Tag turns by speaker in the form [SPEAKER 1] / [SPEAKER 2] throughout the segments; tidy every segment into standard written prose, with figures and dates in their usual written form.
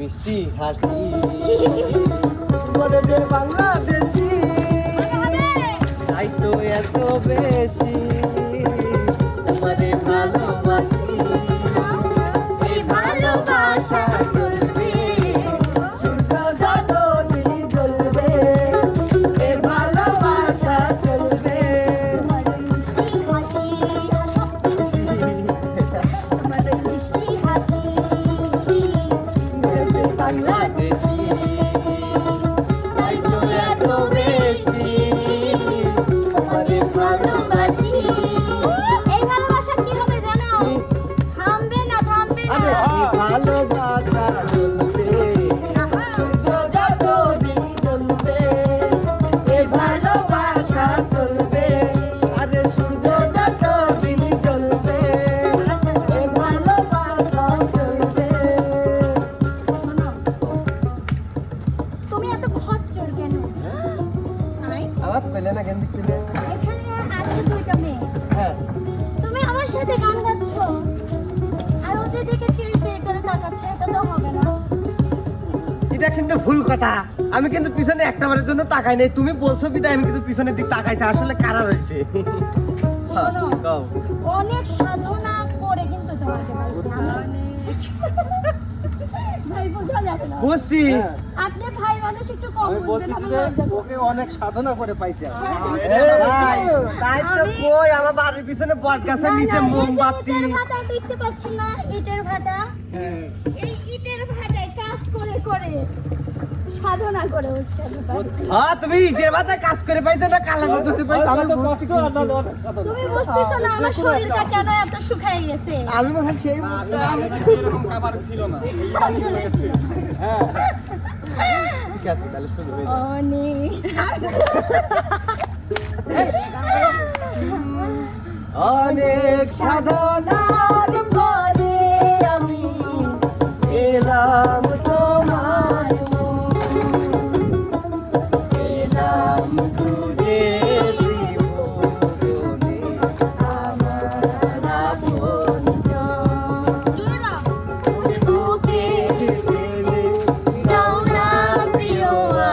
[SPEAKER 1] মিষ্টি হাসি বলে যে বাংলাদেশি তাই তো এত বেশি তোমারে ভালোবাসি এই ভালোবাসা চলবে সূর্য যত দিন জ্বলবে এই ভালোবাসা চলবে বাংলাদেশি তাই তো এত বেশি তোমারে ভালোবাসি
[SPEAKER 2] এই ভালোবাসা কি হবে জানো? থামবে না
[SPEAKER 1] ভালোবাসা চলবে সূর্য যত দিন জ্বলবে এই ভালোবাসা চলবে আরে সূর্য যত দিন জ্বলবে এই ভালোবাসা চলবে।
[SPEAKER 2] তুমি এত খচ্চর কেন?
[SPEAKER 1] আবার পেলে না কেন দিলে?
[SPEAKER 2] এখানে আছে দুইটা মেয়ে,
[SPEAKER 1] হ্যাঁ
[SPEAKER 2] তুমি আমার সাথে গান গাচ্ছ আর ওদের দিকে চিড়চিড় করে তাকাচ্ছ, এটা তো হবে না।
[SPEAKER 1] এটা কিন্তু ভুল কথা। আমি কিন্তু পিছনে একটা বারের জন্য তাকাই নাই, তুমি বলছো বিদায় আমি কিন্তু পিছনের দিক তাকাইছি। আসলে কারা রয়েছে
[SPEAKER 2] শোনো, অনেক সাধনা করে কিন্তু তোমাকে পাইছি আমি। ভাই বোঝা যাবে না,
[SPEAKER 1] বুঝছি
[SPEAKER 2] আপনি ভাই মানুষ একটু কম
[SPEAKER 3] আমি
[SPEAKER 2] বুঝবেন।
[SPEAKER 3] বলতেছি
[SPEAKER 2] আমি
[SPEAKER 3] যে
[SPEAKER 2] লজ্জা করি।
[SPEAKER 3] ওকে অনেক সাধনা করে পাইছে
[SPEAKER 1] তাই তো কই আমার বাড়ির পিছনে বট গাছের
[SPEAKER 2] না,
[SPEAKER 1] নিচে
[SPEAKER 2] না, এই যে
[SPEAKER 1] মোমবাতি।
[SPEAKER 2] ইটের ভাটা দেখতে পাচ্ছেন না, ইটের ভাটা, এই ইটের ভাটায় কাজ করে করে সাধনা করে উঠছে আমি পাচ্ছি।
[SPEAKER 1] হ্যাঁ তুমি যে মাথায় কাজ করে পাইছো না কালা ধরে পাইছো আমি বুঝছি
[SPEAKER 2] তুমি বুঝতেছো না আমার শরীরটা কেন এত শুকিয়ে গেছে?
[SPEAKER 1] আমি মনে হয় সেই
[SPEAKER 3] এরকম খাবার ছিল না।
[SPEAKER 1] ঠিক আছে তাহলে শুরু হয়ে যাক। অনেক সাধনার পরে আমি এলাম তোমার এলাম খুঁজে জীবনে আমার আপনজন। বুকে ফেলে দাও না প্রিয়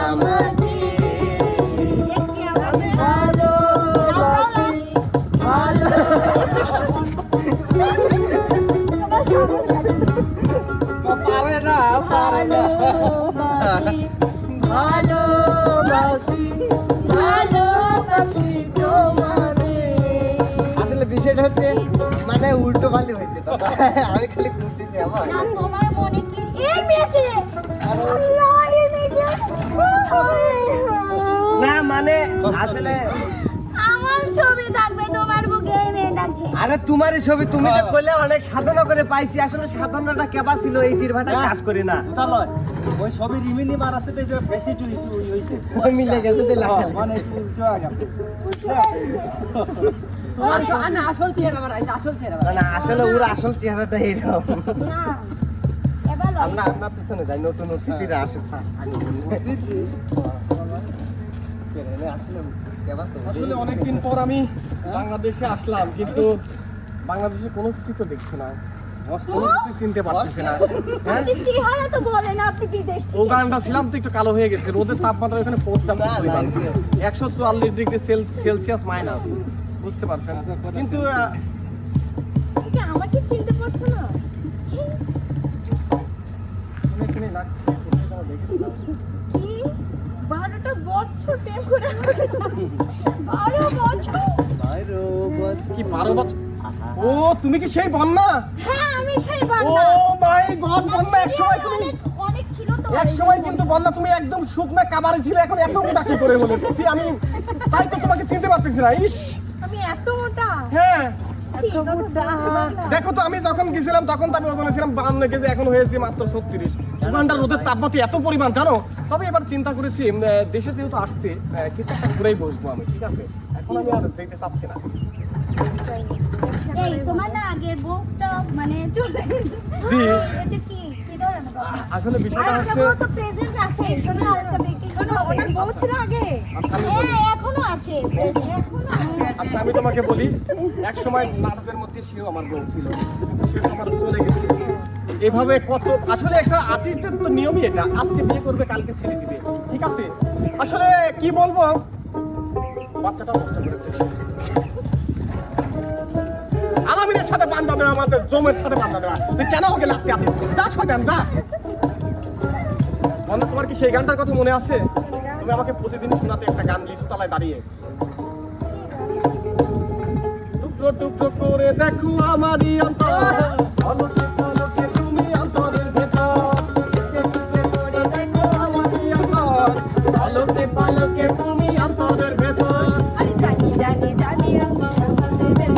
[SPEAKER 1] আমাকে ভালোবাসি
[SPEAKER 3] পারে না
[SPEAKER 1] ভালোবাসি ভালোবাসি তোমারে। আসলে বিষয়টা হচ্ছে মানে উল্টো পাল্টি হয়েছে তো। আমি খালি ঘুরতেছি আমার
[SPEAKER 2] না, তোমার মনে কি এই মেয়েকে আল্লাহ এই মেয়েকে
[SPEAKER 1] না মানে আসলে
[SPEAKER 2] আমার ছবি থাকবে তোমার বুকে এই মেয়েটাকে।
[SPEAKER 1] আরে তোমারই ছবি তুমি যে করলে অনেক সাধনা করে পাইছি। আসলে সাধনাটা কেবা ছিল এই তীর ভাটায় কাজ করি না
[SPEAKER 3] চলো ওই সবই রিমিনি মারাচ্ছে তো বেশি একটু হইছে
[SPEAKER 1] ওই মিলে গেছে তো লাগে
[SPEAKER 3] মানে একটু উল্টো হয়ে গেছে।
[SPEAKER 1] না না আসলে ওর আসল চেহারাটা এরকম।
[SPEAKER 2] না এবার
[SPEAKER 1] আমরা আপনার পিছনে যাই, নতুন অতিথিরা আসে আসলে কেবা তো
[SPEAKER 3] আসলে অনেকদিন পর আমি বাংলাদেশে আসলাম, কিন্তু বাংলাদেশে কোনো কিছু তো দেখছি না, কোনো কিছু চিনতে পারতেছি না। হ্যাঁ
[SPEAKER 2] আপনি চেহারা তো বলেন আপনি বিদেশ
[SPEAKER 3] ও
[SPEAKER 2] থেকে
[SPEAKER 3] গানটা ছিলাম তো একটু কালো হয়ে গেছে, রোদের তাপমাত্রা এখানে পড়তাম 144 ডিগ্রি সেলসিয়াস মাইনাস, বুঝতে পারছেন? কিন্তু
[SPEAKER 2] কি আমাকে চিনতে পারছো না?
[SPEAKER 3] এখানে লাগছে দেখেছিলাম।
[SPEAKER 2] কি 12টা বছর প্রেম করে 12 বছর?
[SPEAKER 3] কি 12 বছর? ও তুমি কি সেই বন্যা?
[SPEAKER 2] হ্যাঁ আমি সেই
[SPEAKER 3] ও
[SPEAKER 2] বান্দা।
[SPEAKER 3] মাই গড বন্যা, এক সময় তুমি
[SPEAKER 2] অনেক ছিল তো।
[SPEAKER 3] এক সময় কিন্তু বন্যা তুমি একদম শুকনা কাবারে ছিলে, এখন এত মোটা কি করে বলেছি আমি, তাই তো তোমাকে চিনতে পারতেছি না। ইস
[SPEAKER 2] আমি এত মোটা?
[SPEAKER 3] হ্যাঁ
[SPEAKER 2] ছি, কত মোটা।
[SPEAKER 3] দেখো তো আমি যখন গেছিলাম তখন তো আমি ওজনে ছিলাম 52 কেজি, এখন হয়েছে মাত্র 36। উগান্ডার রোদের তাপমাত্রা এত পরিমাণ জানো। তবে এবার চিন্তা করেছি দেশে যেহেতু আসছে কিছু একটা ঘুরেই বসবো আমি, ঠিক আছে? এখন আমি আর যেতে চাচ্ছি না।
[SPEAKER 2] এই তোমার না আগের বউটা মানে চলে গেছে।
[SPEAKER 3] জি।
[SPEAKER 2] এটা কি কি ধরনের কথা?
[SPEAKER 3] আসলে বিষয়টা
[SPEAKER 2] আরেকটা
[SPEAKER 3] হচ্ছে
[SPEAKER 2] বউ তো প্রেজেন্ট আছে, শোনো আরেকটা ব্যক্তি শোনো, ওনার বউ ছিল আগে।
[SPEAKER 3] আচ্ছা, আমি বলি।
[SPEAKER 2] হ্যাঁ এখনো আছে, এখনো আছে।
[SPEAKER 3] আচ্ছা আমি তোমাকে বলি, এক সময় নাটকের মধ্যে সেও আমার বউ ছিল, কিন্তু সে আমার চলে গেছে। এভাবে কত, আসলে একটা আর্টিস্টের তো নিয়মই এটা, আজকে বিয়ে করবে কালকে ছেড়ে দিবে, ঠিক আছে? আসলে কি বলবো, বাচ্চাটা নষ্ট করেছে সে। আলামিনের সাথে বান্ধা দেওয়া, আমাদের জমের সাথে বান্ধা দেওয়া, তুই কেন ওকে লাগতে আসিস? যা শয়তান যা। বন্ধু তোমার কি সেই গানটার কথা মনে আছে? তুমি আমাকে প্রতিদিন শোনাতে একটা গান, লিচুতলায় দাঁড়িয়ে। টুকরো টুকরো করে দেখো আমারই অন্তর, পলকে পলকে তুমি অন্তরের ভেতর। টুকরো করে দেখো আমারই অন্তর, পলকে পলকে তুমি অন্তরের ভেতর।
[SPEAKER 2] আরে জানি জানি জানি আমি আমাদের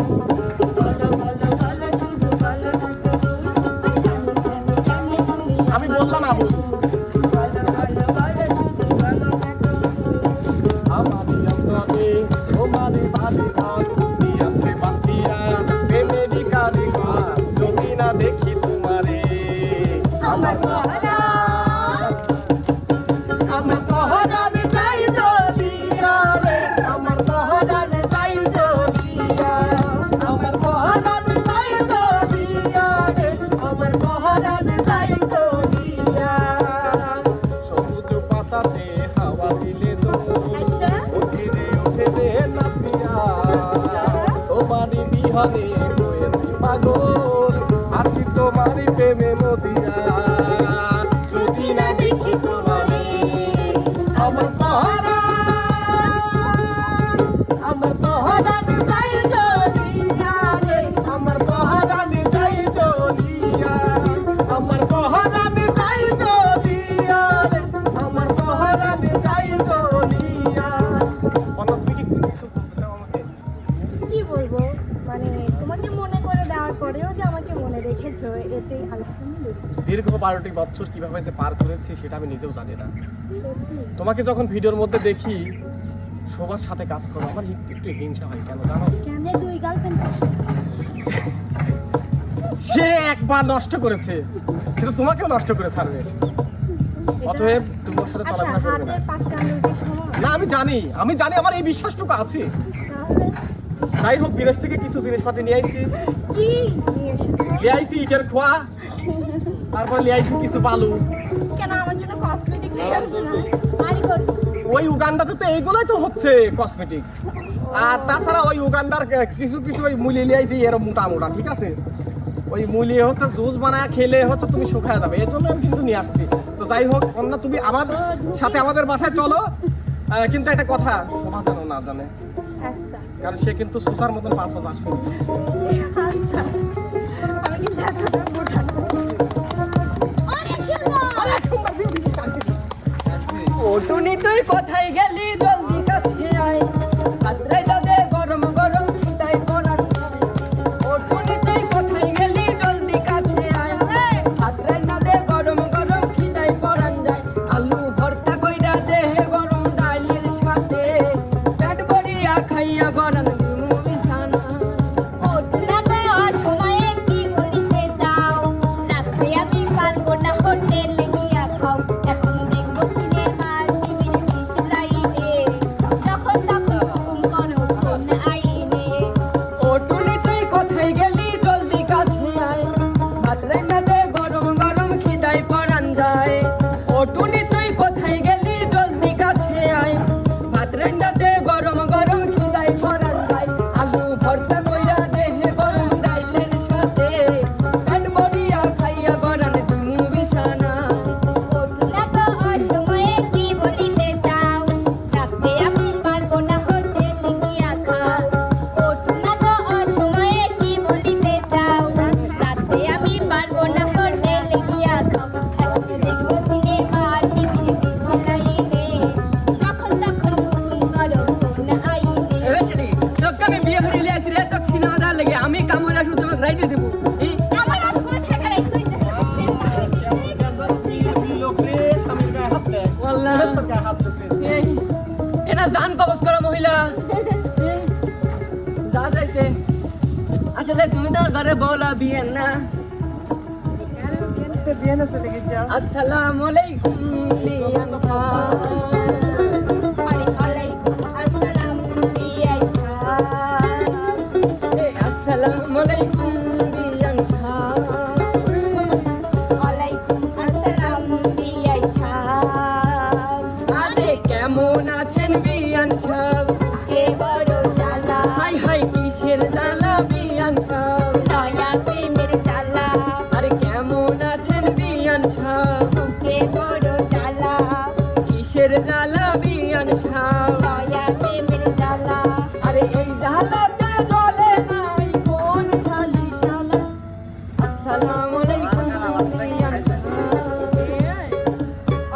[SPEAKER 2] বলো বলো বলো শুধু বলো না তো। আরে জানি জানি জানি তুমি
[SPEAKER 3] আমি বললাম আবু,
[SPEAKER 2] বলো বলো বলো শুধু বলো না তো।
[SPEAKER 3] আমারই অন্তরে তোমারই বাড়ি ঘর, দিয়াছে বান্ধিয়া প্রেমেরই কারিগর। যদি না দেখি তোমারে
[SPEAKER 2] আমার মহারা
[SPEAKER 3] আমার পহরান চাই জলিয়া রে, আমার পহরান চাই জলিয়া, আমার পহরান চাই জলিয়া রে, আমার পহরান চাই জলিয়া। সবুজ পাতাতে হাওয়া দিলে তো
[SPEAKER 2] আচ্ছা
[SPEAKER 3] ওঠে রে নাচিয়া, তোমারই বিহানে হয়েছি পাগল, আছি তোমারই প্রেমে নদিয়া। যদি না দেখি তোমারে আমার পহরান চাই জলিয়া রে, আমার পহরান চাই জলিয়া, আমার পহরান চাই জলিয়া রে, আমার পহরান চাই জলিয়া। বন্ধু তুমি কি কিছু বলতে চাও আমাকে?
[SPEAKER 2] কি বলবো, মানে তোমাকে মনে করে দেওয়ার পরেও যে আমাকে মনে রেখেছো এতে আলহামদুলিল্লাহ।
[SPEAKER 3] দীর্ঘ 12টি বছর কিভাবে যে পার করেছি সেটা আমি নিজেও জানি না।
[SPEAKER 2] সত্যি
[SPEAKER 3] তোমাকে যখন ভিডিওর মধ্যে দেখি সবার সাথে কাজ করো, আমার একটু হিংসা হয়, কেন জানো?
[SPEAKER 2] কেন দুই গার্লফ্রেন্ড
[SPEAKER 3] সে একবার নষ্ট করেছে, সেটা তোমাকেও নষ্ট করে ছাড়বে। অতএব তুমি ওর সাথে
[SPEAKER 2] আচ্ছা
[SPEAKER 3] চলাফেরা করবে না।
[SPEAKER 2] হাতের 5টা আঙ্গুলটি সমান
[SPEAKER 3] না আমি জানি, আমার এই বিশ্বাসটুকু আছে।
[SPEAKER 2] তাহলে
[SPEAKER 3] যাই হোক, বিদেশ থেকে কিছু জিনিসপাতি নিয়ে আইছি,
[SPEAKER 2] কি নিয়ে এসেছো?
[SPEAKER 3] নিয়ে আইছি ইটের খোয়া, তারপর নিয়ে আইছি কিছু বালু।
[SPEAKER 2] কেন আমার জন্য কসমেটিক নিয়ে আসছো না? আরে কর
[SPEAKER 3] ওই উগান্ডাতে তো এইগুলোই তো হচ্ছে কসমেটিক। আর তাছাড়া ওই উগান্ডার কিছু কিছু ওই মুলি নিয়ে আইছি এরকম মোটা মোটা, ঠিক আছে? ওই মুলি হচ্ছে জুস বানায় খেলে হচ্ছে তুমি শুকায় যাবে, এই জন্য আমি কিন্তু নিয়ে আসছি। তো যাই হোক অন্য তুমি আমার সাথে আমাদের বাসায় চলো, কিন্তু একটা কথা শোভা যেন না জানে,
[SPEAKER 2] আচ্ছা
[SPEAKER 3] কারণ সে কিন্তু সোসার মতন 5 বছর আসবে।
[SPEAKER 2] আচ্ছা আমি কিন্তু এতটা মোটা না। অনেক সুন্দর।
[SPEAKER 4] ও টুনি তুই কোথায় গেলি জলদি কাছে আয়, রাত্রে যাবে গরম গরম খিদায় পড়ান যায়। ও টুনি তুই কোথায় গেলি জলদি কাছে আয়, রাত্রে যাবে গরম গরম খিদায় পড়ান যায়। আলু ভর্তা কইরা দে গরম ডালের সাথে, পেট ভরিয়া খাইয়া বরান দিমু বিছানা।
[SPEAKER 5] সময়ে কি করিতে চাও, রাত্রে আমি পারবো না হোটেলে গিয়া খাও, এখন দেখবো সিনেমার টিভির ডিশ লাইভে।
[SPEAKER 4] আল্লাহ
[SPEAKER 3] তোর গায়ে হাত দিছে।
[SPEAKER 4] এই এনা জান কবজ করা মহিলা যা যাইছে আসলে তুমি তো ঘরে বলা বিয়েন না
[SPEAKER 1] বিয়ানে চলে গেছি
[SPEAKER 4] আসসালামু আলাইকুম বিয়ান
[SPEAKER 5] আরে আলাইকুম আসসালাম বিয়াই সাহেব
[SPEAKER 4] এই আসসালামু আলাইকুম বিয়ান
[SPEAKER 5] আলাইকুম আসসালাম বিয়াই সাহেব
[SPEAKER 4] আরে কেমন আছেন বিয়ান সাহেব
[SPEAKER 5] কে বড় জ্বালা
[SPEAKER 4] হাই হাই কিসের জ্বালা বিয়ান সাহেব
[SPEAKER 5] নয়া প্রেমের জ্বালা
[SPEAKER 4] আরে কেমন আছেন বিয়ান সাহেব
[SPEAKER 5] কে বড় জ্বালা
[SPEAKER 4] কিসের জ্বালা বিয়ান সাহেব
[SPEAKER 5] নয়া প্রেমের জ্বালা
[SPEAKER 4] আরে এই জ্বালাতে জ্বলে নাই কোন শালি শালা আসসালামু আলাইকুম বিয়ান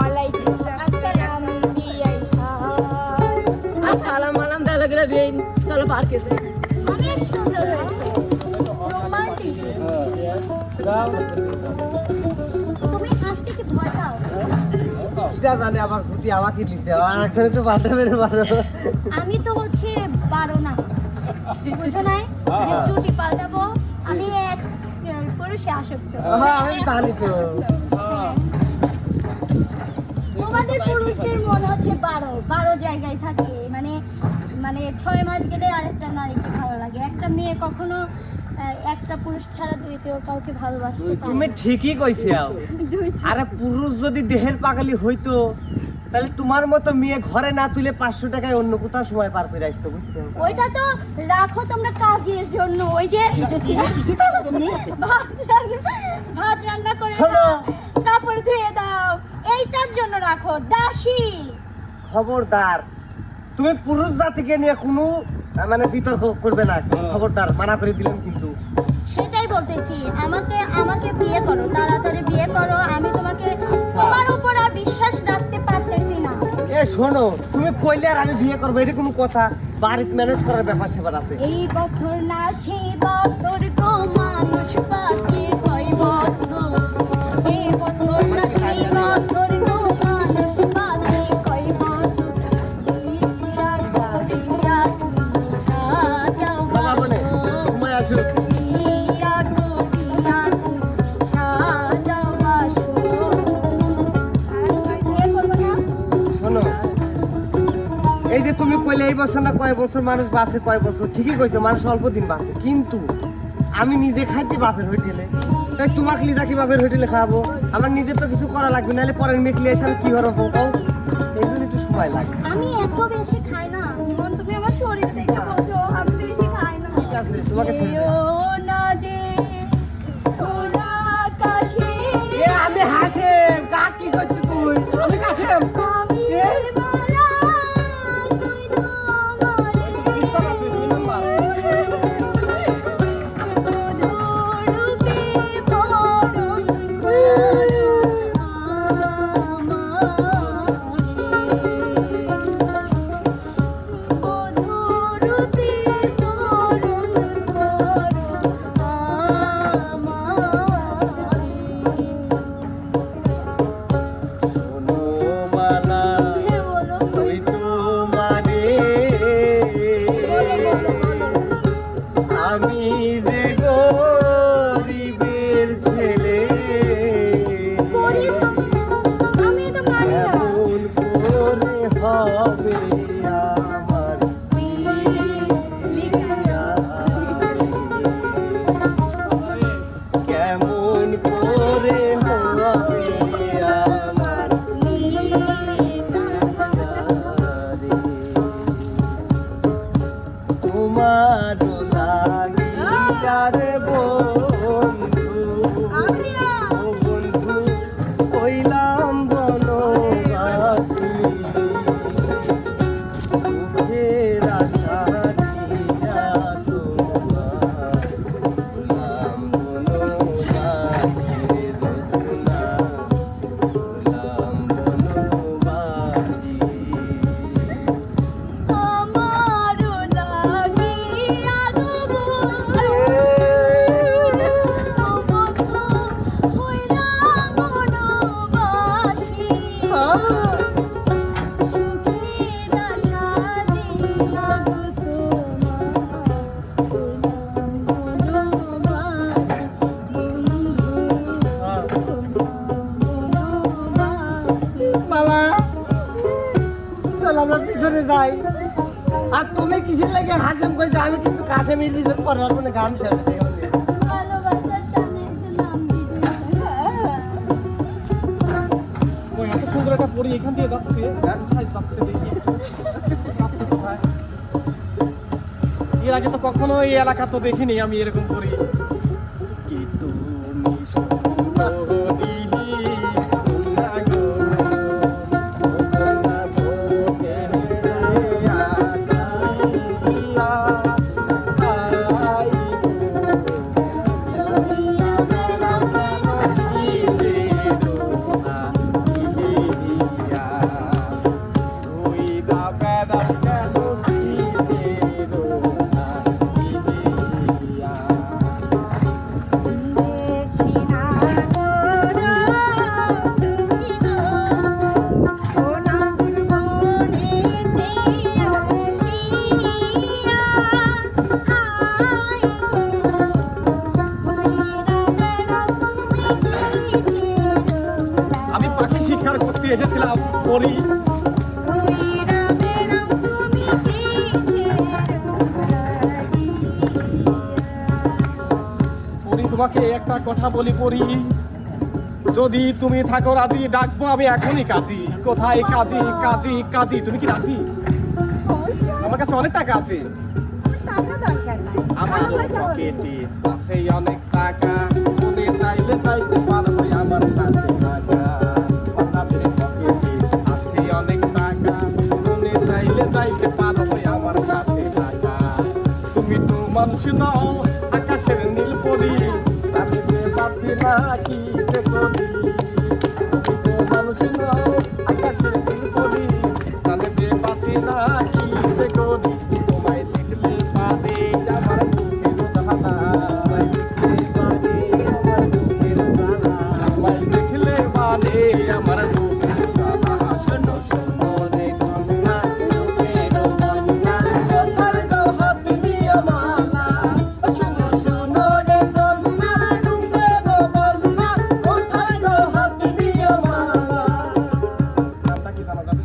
[SPEAKER 5] আলাইকুম আসসালাম বিয়াই সাহেব
[SPEAKER 4] আসসালামু আলাইকুম দালা গলা বিন চলো পার্কে যাই
[SPEAKER 2] অনেক সুন্দর হয়েছে রোমান্টিক তুমি আসতে কি ভয় পাও
[SPEAKER 1] এটা জানে আবার ছুটি আমাকে দিছে আর একজনে তো বাধা মেরে পারো
[SPEAKER 2] আমি তো হচ্ছে 12 না বুঝো নাই ছুটি পাল্টাবো আমি এক পুরুষে আসক্ত
[SPEAKER 1] হ্যাঁ আমি জানি তো
[SPEAKER 2] তোমাদের পুরুষদের মন হচ্ছে 12 জায়গায় থাকে মানে মানে 6 মাস গেলে আরেকটা নারীকে ভালো লাগে একটা মেয়ে কখনো একটা পুরুষ ছাড়া দ্বিতীয় কাউকে ভালোবাসতে পারে
[SPEAKER 1] তুমি
[SPEAKER 2] না।
[SPEAKER 1] ঠিকই কইছো
[SPEAKER 2] দুই
[SPEAKER 1] আরে পুরুষ যদি দেহের পাগলি হইতো তাহলে তোমার মতো মেয়ে ঘরে না তুলে 500 টাকায় অন্য কোথাও সময় পার করে আসতো বুঝছো
[SPEAKER 2] ওইটা তো রাখো তোমরা কাজের জন্য ওই যে ভাত রান্না করে
[SPEAKER 1] শোনো।
[SPEAKER 2] দাও, কাপড় ধুয়ে দাও এইটার জন্য রাখো দাসী
[SPEAKER 1] খবরদার তুমি পুরুষ জাতিকে নিয়ে কোনো মানে বিতর্ক করবে না খবরদার মানা করে দিলাম কিন্তু
[SPEAKER 2] সেটাই বলতেছি আমাকে আমাকে বিয়ে করো তাড়াতাড়ি বিয়ে করো আমি তোমাকে তোমার উপর আর বিশ্বাস রাখতে পারতেছি না
[SPEAKER 1] এ শোনো তুমি কইলে আর আমি বিয়ে করবো এটা কোনো কথা বাড়িতে ম্যানেজ করার ব্যাপার সেবার আছে
[SPEAKER 2] এই বছর না সেই বছর গো মানুষ বাঁচে কয় বছর এই বছর না সেই বছর গো মানুষ বাঁচে কয় বছর দিয়া দিয়া সাজাও
[SPEAKER 1] বাবা বলে সময় আসুক
[SPEAKER 2] দিয়া গো দিয়া সাজাও বাসো আর বিয়ে করবো না
[SPEAKER 1] শোনো এই যে তুমি কইলে এই বছর না কয় বছর মানুষ বাঁচে কয় বছর ঠিকই কইছো মানুষ অল্প দিন বাঁচে কিন্তু আমি নিজে খাইতে বাপের হোটেলে তাই তোমাকে লিজা কি বাপের হোটেলে খাওয়াবো আমার নিজের তো কিছু করা লাগবে নাহলে পরের মেকলি এসে আমি কি হরবো কও এই জন্য একটু সময় লাগে
[SPEAKER 2] আমি এত বেশি খাই না মন তুমি আমার শরীর দেখে বলছো আমি বেশি খাই না
[SPEAKER 1] ঠিক আছে তোমাকে ছেড়ে দিলাম।
[SPEAKER 2] এও না যে তোরা কাছে
[SPEAKER 1] এ আমি হাসেম কাক কি করছিস তুই আমি কাসেম
[SPEAKER 2] আমি মালা তুই তো আমারে বধূরূপে বরণ করো আমারে বধূরূপে বরণ করো
[SPEAKER 1] চল আমরা পিছনে যাই। আর তুমি কিসের লাগে হাসেম কইছো? আমি কিন্তু কাশেমের পিছনে পড়ার মানে গান ছেড়ে দেই।
[SPEAKER 2] ভালোবাসার টানে একটু নাম দিবে।
[SPEAKER 3] ওই এত সুন্দর একটা পরি এখান দিয়ে যাচ্ছে, কোথায় যাচ্ছে দেখি, যাচ্ছে কোথায়? এর আগে তো কখনো এই এলাকা তো দেখিনি আমি এরকম পরি। কি তুমি সুন্দরী, কন্যা গো, কন্যা ভোগে আসিয়া, আই আমি পাখি শিকার করতে এসেছিলাম পরি। পরি তোমাকে একটা কথা বলি পরি, যদি তুমি থাকো রাজি ডাকবো আমি এখনই কাজী। কোথায় কাজী? কাজী কাজী, তুমি কি রাজি? আমার কাছে অনেক টাকা আছে, আমার পকেটে আছে অনেক টাকা, তুমি চাইলে চাইতে পারবে আমার সাথে টাকা। আমার পকেটে আছে অনেক টাকা, তুমি চাইলে চাইতে পারবে আমার সাথে টাকা। তুমি তো মানুষ নও আকাশের নীল পরি, আমি যে বাঁচি না কি যে করি। তুমি তো মানুষ নও আকাশের নীল পরি, আমি যে বাঁচি না কি যে করি। তোমায় দেখলে পারে আমার বুকের জ্বালা, তোমায় দেখলে পারে আমার বুকের জ্বালা। শোনো শোনো রে কন্যা, কোথায় যাও হাত নিয়ে মালা। শোনো শোনো রে কন্যা, বন্যা, কোথায় যাও হাত নিয়ে মালা। নামটা কি জানা যাবে?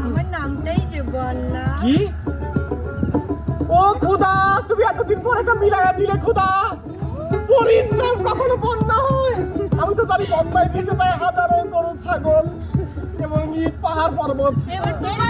[SPEAKER 2] আমার নামটাই যে বন্যা।
[SPEAKER 3] কি? ও খুদা, তুমি এতদিন পর একটা মিলাইয়া দিলে খুদা। পরীর নাম কখনো বন্যা হয়? আমি তো জানি বন্যায় ভেসে যায় হাজারো গরু ছাগল এবং ইট পাহাড় পর্বত।
[SPEAKER 2] এবার তোরা